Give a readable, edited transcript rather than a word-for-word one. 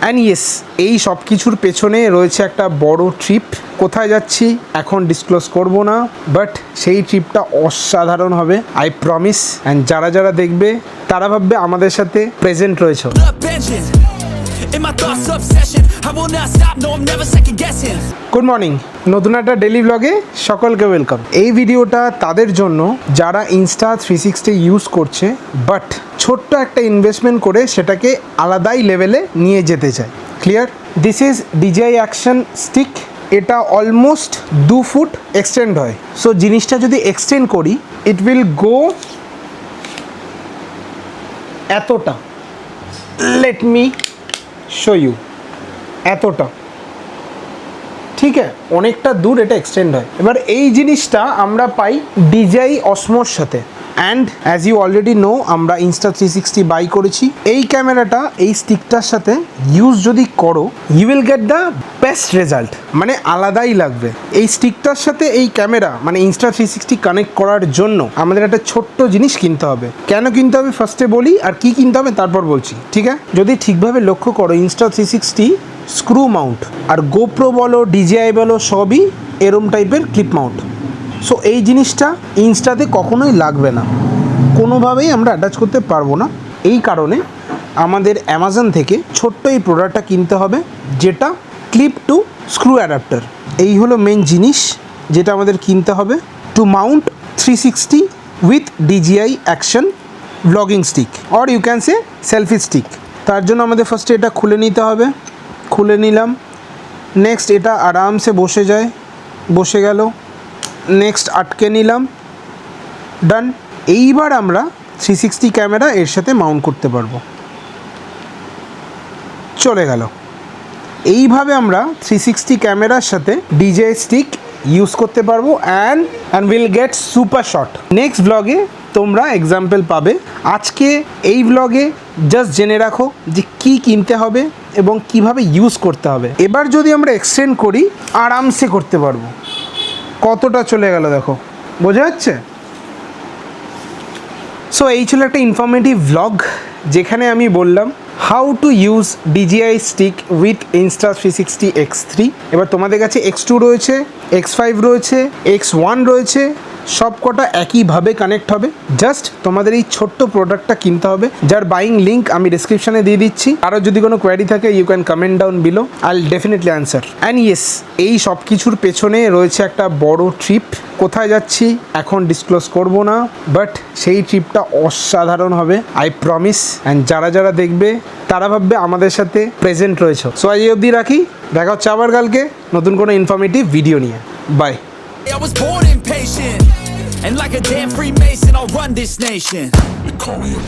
And yes, এই সব কিছুর পেছনে রয়েছে একটা বড় ট্রিপ। কোথায় যাচ্ছি এখন ডিসক্লোজ করব না, বাট সেই ট্রিপটা অসাধারণ হবে, আই প্রমিস। অ্যান্ড যারা যারা দেখবে তারা ভাববে আমাদের সাথে প্রেজেন্ট রয়েছে। গুড মর্নিং, নতুন একটা ডেলি ব্লগে সকলকে ওয়েলকাম। এই ভিডিওটা তাদের জন্য যারা ইনস্টা 360 ইউজ করছে, বাট ছোট্ট একটা ইনভেস্টমেন্ট করে সেটাকে আলাদাই লেভেলে নিয়ে যেতে চায়। Clear? This is DJI action stick. এটা অলমোস্ট 2 ফুট এক্সটেন্ড হয়। সো জিনিসটা যদি এক্সটেন্ড করি, ইট উইল গো এতটা। Let me show you. এতটা, ঠিক আছে, অনেকটা দূর এটা এক্সটেন্ড হয়। এবার এই জিনিসটা আমরা পাই DJI Osmoর সাথে। And as you already know, আমরা ইনস্টা 360 বাই করেছি। এই ক্যামেরাটা এই স্টিকটার সাথে ইউজ যদি করো, you will get the best result, মানে আলাদাই লাগবে। এই স্টিকটার সাথে এই ক্যামেরা মানে ইনস্টা 360 কানেক্ট করার জন্য আমাদের একটা ছোট্ট জিনিস কিনতে হবে। কেন কিনতে হবে ফার্স্টে বলি, আর কি কিনতে হবে তারপর বলছি, ঠিক আছে? যদি ঠিকভাবে লক্ষ্য করো, ইনস্টা 360 স্ক্রু মাউন্ট, আর গোপ্রো বলো DJI বলো সবই এরম টাইপের ক্লিপ মাউন্ট। সো এই জিনিসটা ইনস্টাতে কখনোই লাগবে না, কোনোভাবেই আমরা অ্যাটাচ করতে পারবো না। এই কারণে আমাদের অ্যামাজন থেকে ছোট্ট এই প্রোডাক্টটা কিনতে হবে, যেটা ক্লিপ টু স্ক্রু অ্যাডাপ্টার। এই হলো মেন জিনিস যেটা আমাদের কিনতে হবে to mount 360 with DJI action ব্লগিং stick, or you can say selfie stick. তার জন্য আমাদের ফার্স্টে এটা খুলে নিতে হবে। খুলে নিলাম। নেক্সট এটা আরামসে বসে যায়, বসে গেল। নেক্সট আটকে নিলাম, ডান। এইবার আমরা 360 ক্যামেরা এর সাথে মাউন্ট করতে পারবো। চলে গেল। এইভাবে আমরা 360 ক্যামেরার সাথে DJI স্টিক ইউজ করতে পারবো and will get super shot. Next ব্লগে তোমরা এক্সাম্পল পাবে। আজকে এই ব্লগে জাস্ট জেনে রাখো যে কি কিনতে হবে এবং কিভাবে ইউজ করতে হবে। এবার যদি আমরা এক্সটেন্ড করি, আরামসে করতে পারবো। কতটা চলে গেল দেখো, বোঝা যাচ্ছে? সো এই ছিল একটা ইনফরমেটিভ ব্লগ, যেখানে আমি বললাম how to use DJI stick with Insta 360 X3। এবার তোমাদের কাছে X2 রয়েছে, X5 রয়েছে, X1 রয়েছে, সব কটা একইভাবে কানেক্ট হবে। জাস্ট তোমাদের এই ছোট্ট প্রোডাক্টটা কিনতে হবে, যার বাইং লিঙ্ক আমি ডিসক্রিপশানে দিয়ে দিচ্ছি। আরও যদি কোনো কোয়ারি থাকে, you can comment down below, I will definitely answer. And yes, এই সব কিছুর পেছনে রয়েছে একটা বড় ট্রিপ। কোথায় যাচ্ছি এখন ডিসক্লোজ করব না, বাট সেই ট্রিপটা অসাধারণ হবে, আই প্রমিস। অ্যান্ড যারা যারা দেখবে তারা ভাববে আমাদের সাথে প্রেজেন্ট রয়েছে। সো আজ এই অবধি রাখি, দেখা হচ্ছে আবার কালকে নতুন কোনো ইনফরমেটিভ ভিডিও নিয়ে। By. I was born impatient, and like a damn Freemason, I'll run this nation. They call me a